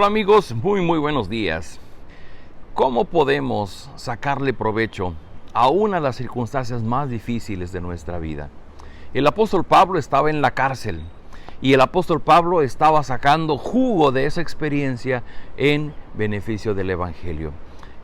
Hola amigos, muy buenos días. ¿Cómo podemos sacarle provecho aún a las circunstancias más difíciles de nuestra vida? El apóstol Pablo estaba en la cárcel y el apóstol Pablo estaba sacando jugo de esa experiencia en beneficio del Evangelio.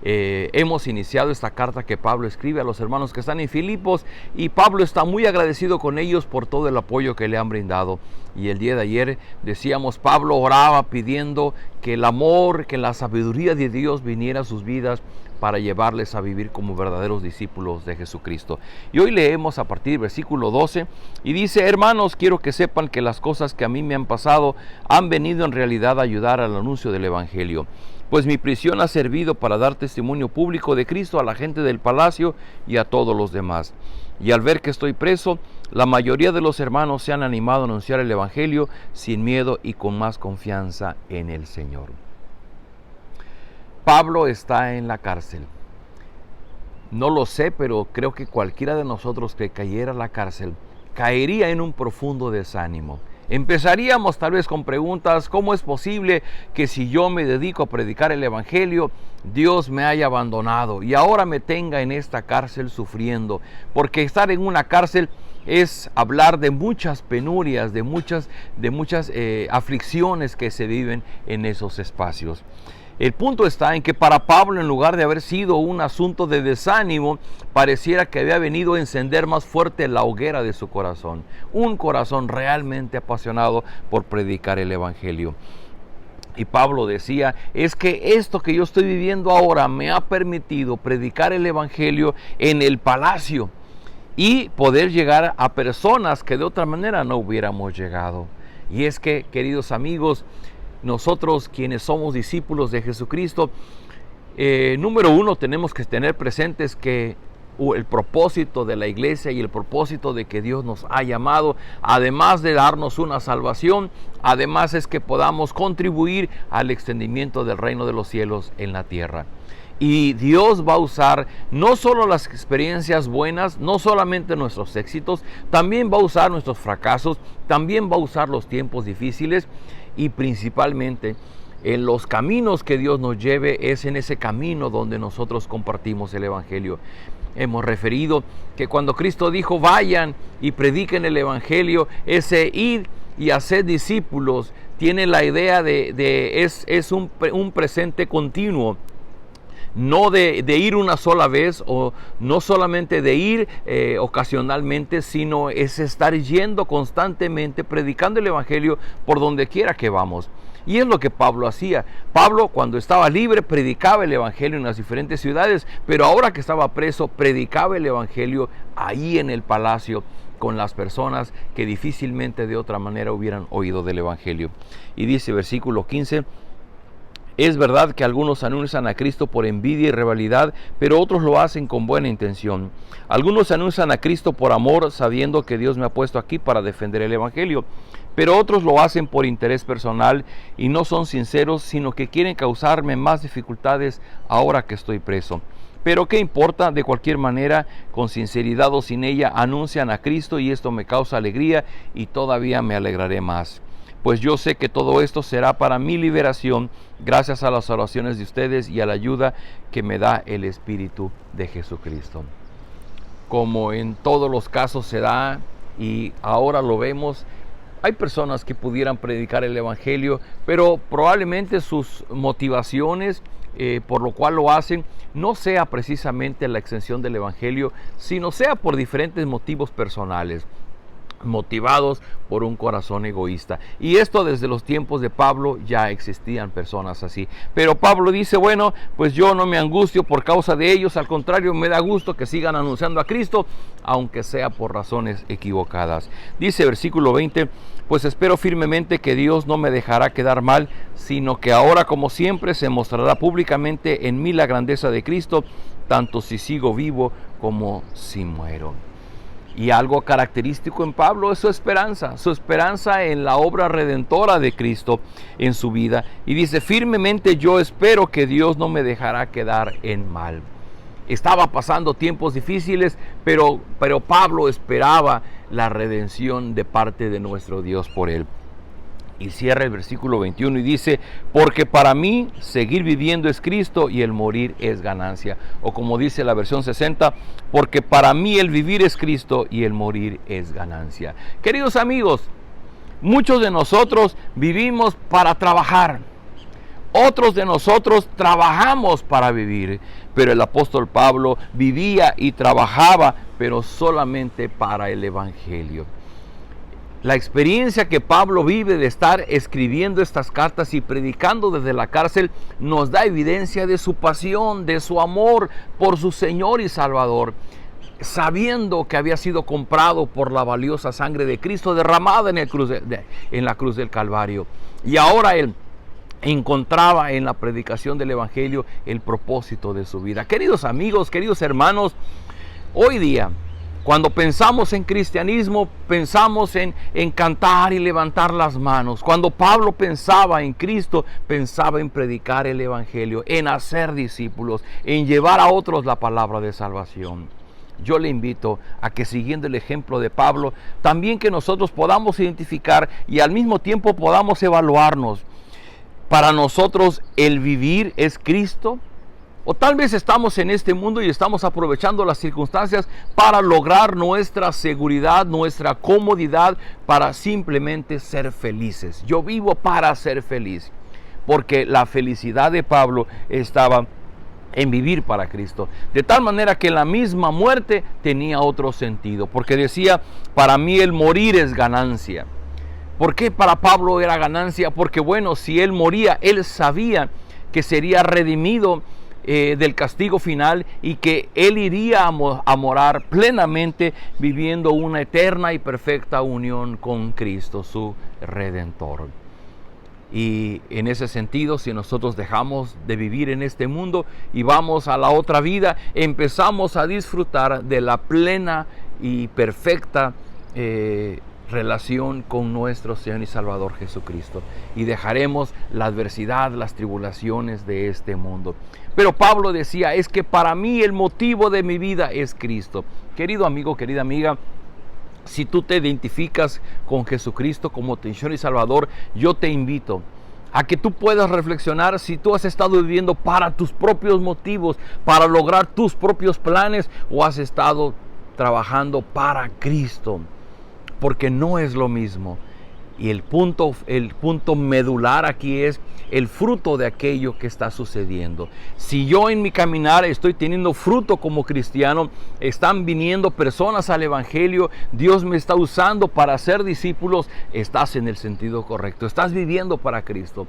Hemos iniciado esta carta que Pablo escribe a los hermanos que están en Filipos y Pablo está muy agradecido con ellos por todo el apoyo que le han brindado. Y el día de ayer decíamos, Pablo oraba pidiendo que el amor, que la sabiduría de Dios viniera a sus vidas para llevarles a vivir como verdaderos discípulos de Jesucristo. Y hoy leemos a partir del versículo 12 y dice: hermanos, quiero que sepan que las cosas que a mí me han pasado han venido en realidad a ayudar al anuncio del Evangelio. Pues mi prisión ha servido para dar testimonio público de Cristo a la gente del palacio y a todos los demás. Y al ver que estoy preso, la mayoría de los hermanos se han animado a anunciar el Evangelio sin miedo y con más confianza en el Señor. Pablo está en la cárcel. No lo sé, pero creo que cualquiera de nosotros que cayera a la cárcel caería en un profundo desánimo. Empezaríamos tal vez con preguntas: ¿cómo es posible que si yo me dedico a predicar el Evangelio, Dios me haya abandonado y ahora me tenga en esta cárcel sufriendo? Porque estar en una cárcel es hablar de muchas penurias, de muchas aflicciones que se viven en esos espacios. El punto está en que para Pablo, en lugar de haber sido un asunto de desánimo, pareciera que había venido a encender más fuerte la hoguera de su corazón. Un corazón realmente apasionado por predicar el Evangelio. Y Pablo decía, es que esto que yo estoy viviendo ahora me ha permitido predicar el Evangelio en el palacio y poder llegar a personas que de otra manera no hubiéramos llegado. Y es que, queridos amigos, nosotros quienes somos discípulos de Jesucristo, número uno, tenemos que tener presentes que el propósito de la iglesia y el propósito de que Dios nos ha llamado, además de darnos una salvación, además es que podamos contribuir al extendimiento del reino de los cielos en la tierra. Y Dios va a usar no solo las experiencias buenas, no solamente nuestros éxitos, también va a usar nuestros fracasos, también va a usar los tiempos difíciles y principalmente en los caminos que Dios nos lleve, es en ese camino donde nosotros compartimos el Evangelio. Hemos referido que cuando Cristo dijo vayan y prediquen el Evangelio, ese ir y hacer discípulos tiene la idea es un presente continuo. No de ir una sola vez o no solamente de ir ocasionalmente, sino es estar yendo constantemente, predicando el Evangelio por donde quiera que vamos. Y es lo que Pablo hacía. Pablo, cuando estaba libre, predicaba el Evangelio en las diferentes ciudades, pero ahora que estaba preso, predicaba el Evangelio ahí en el palacio con las personas que difícilmente de otra manera hubieran oído del Evangelio. Y dice versículo 15, es verdad que algunos anuncian a Cristo por envidia y rivalidad, pero otros lo hacen con buena intención. Algunos anuncian a Cristo por amor, sabiendo que Dios me ha puesto aquí para defender el Evangelio, pero otros lo hacen por interés personal y no son sinceros, sino que quieren causarme más dificultades ahora que estoy preso. Pero ¿qué importa? De cualquier manera, con sinceridad o sin ella, anuncian a Cristo y esto me causa alegría y todavía me alegraré más. Pues yo sé que todo esto será para mi liberación, gracias a las oraciones de ustedes y a la ayuda que me da el Espíritu de Jesucristo. Como en todos los casos se da, y ahora lo vemos, hay personas que pudieran predicar el Evangelio, pero probablemente sus motivaciones por lo cual lo hacen no sea precisamente la extensión del Evangelio, sino sea por diferentes motivos personales, motivados por un corazón egoísta. Y esto desde los tiempos de Pablo ya existían personas así. Pero Pablo dice, bueno, pues yo no me angustio por causa de ellos, al contrario, me da gusto que sigan anunciando a Cristo, aunque sea por razones equivocadas. Dice versículo 20, pues espero firmemente que Dios no me dejará quedar mal, sino que ahora como siempre se mostrará públicamente en mí la grandeza de Cristo, tanto si sigo vivo como si muero. Y algo característico en Pablo es su esperanza en la obra redentora de Cristo en su vida. Y dice, firmemente yo espero que Dios no me dejará quedar en mal. Estaba pasando tiempos difíciles, pero Pablo esperaba la redención de parte de nuestro Dios por él. Y cierra el versículo 21 y dice, porque para mí seguir viviendo es Cristo y el morir es ganancia. O como dice la versión 60, porque para mí el vivir es Cristo y el morir es ganancia. Queridos amigos, muchos de nosotros vivimos para trabajar. Otros de nosotros trabajamos para vivir. Pero el apóstol Pablo vivía y trabajaba, pero solamente para el Evangelio. La experiencia que Pablo vive de estar escribiendo estas cartas y predicando desde la cárcel nos da evidencia de su pasión, de su amor por su Señor y Salvador, sabiendo que había sido comprado por la valiosa sangre de Cristo derramada en la cruz del Calvario. Y ahora él encontraba en la predicación del Evangelio el propósito de su vida. Queridos amigos, queridos hermanos, hoy día, cuando pensamos en cristianismo, pensamos en cantar y levantar las manos. Cuando Pablo pensaba en Cristo, pensaba en predicar el Evangelio, en hacer discípulos, en llevar a otros la palabra de salvación. Yo le invito a que, siguiendo el ejemplo de Pablo, también que nosotros podamos identificar y al mismo tiempo podamos evaluarnos. Para nosotros el vivir es Cristo. O tal vez estamos en este mundo y estamos aprovechando las circunstancias para lograr nuestra seguridad, nuestra comodidad, para simplemente ser felices. Yo vivo para ser feliz, porque la felicidad de Pablo estaba en vivir para Cristo. De tal manera que la misma muerte tenía otro sentido, porque decía, para mí el morir es ganancia. ¿Por qué para Pablo era ganancia? Porque bueno, si él moría, él sabía que sería redimido del castigo final y que él iría a morar plenamente viviendo una eterna y perfecta unión con Cristo, su Redentor. Y en ese sentido, si nosotros dejamos de vivir en este mundo y vamos a la otra vida, empezamos a disfrutar de la plena y perfecta relación con nuestro Señor y Salvador Jesucristo, y dejaremos la adversidad, las tribulaciones de este mundo. Pero Pablo decía, es que para mí el motivo de mi vida es Cristo. Querido amigo, querida amiga, si tú te identificas con Jesucristo como tu Señor y Salvador, yo te invito a que tú puedas reflexionar si tú has estado viviendo para tus propios motivos, para lograr tus propios planes, o has estado trabajando para Cristo. Porque no es lo mismo. Y el punto medular aquí es el fruto de aquello que está sucediendo. Si yo en mi caminar estoy teniendo fruto como cristiano, están viniendo personas al Evangelio, Dios me está usando para hacer discípulos, estás en el sentido correcto, estás viviendo para Cristo.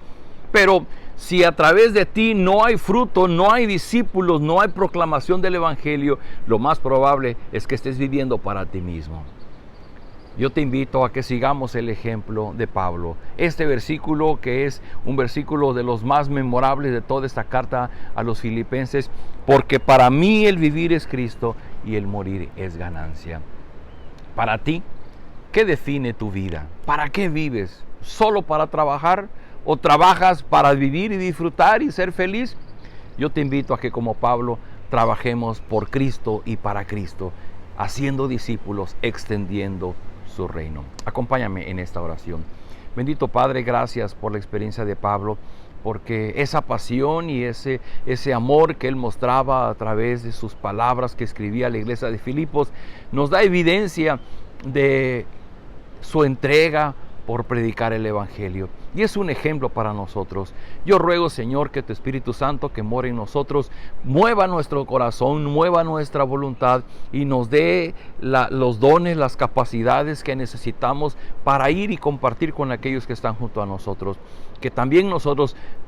Pero si a través de ti no hay fruto, no hay discípulos, no hay proclamación del Evangelio, lo más probable es que estés viviendo para ti mismo. Yo te invito a que sigamos el ejemplo de Pablo. Este versículo, que es un versículo de los más memorables de toda esta carta a los filipenses, porque para mí el vivir es Cristo y el morir es ganancia. Para ti, ¿qué define tu vida? ¿Para qué vives? ¿Solo para trabajar? ¿O trabajas para vivir y disfrutar y ser feliz? Yo te invito a que, como Pablo, trabajemos por Cristo y para Cristo, haciendo discípulos, extendiendo su reino. Acompáñame en esta oración. Bendito Padre, gracias por la experiencia de Pablo, porque esa pasión y ese amor que él mostraba a través de sus palabras que escribía a la iglesia de Filipos nos da evidencia de su entrega por predicar el Evangelio. Y es un ejemplo para nosotros. Yo ruego, Señor, que tu Espíritu Santo que mora en nosotros mueva nuestro corazón, mueva nuestra voluntad y nos dé los dones, las capacidades que necesitamos para ir y compartir con aquellos que están junto a nosotros. Que también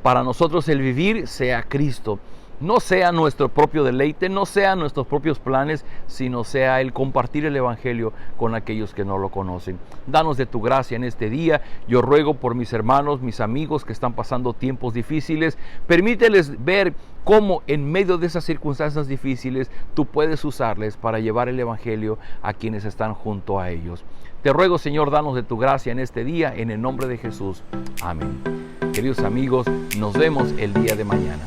para nosotros el vivir sea Cristo. No sea nuestro propio deleite, no sean nuestros propios planes, sino sea el compartir el Evangelio con aquellos que no lo conocen. Danos de tu gracia en este día. Yo ruego por mis hermanos, mis amigos que están pasando tiempos difíciles. Permíteles ver cómo en medio de esas circunstancias difíciles tú puedes usarles para llevar el Evangelio a quienes están junto a ellos. Te ruego, Señor, danos de tu gracia en este día, en el nombre de Jesús. Amén. Queridos amigos, nos vemos el día de mañana.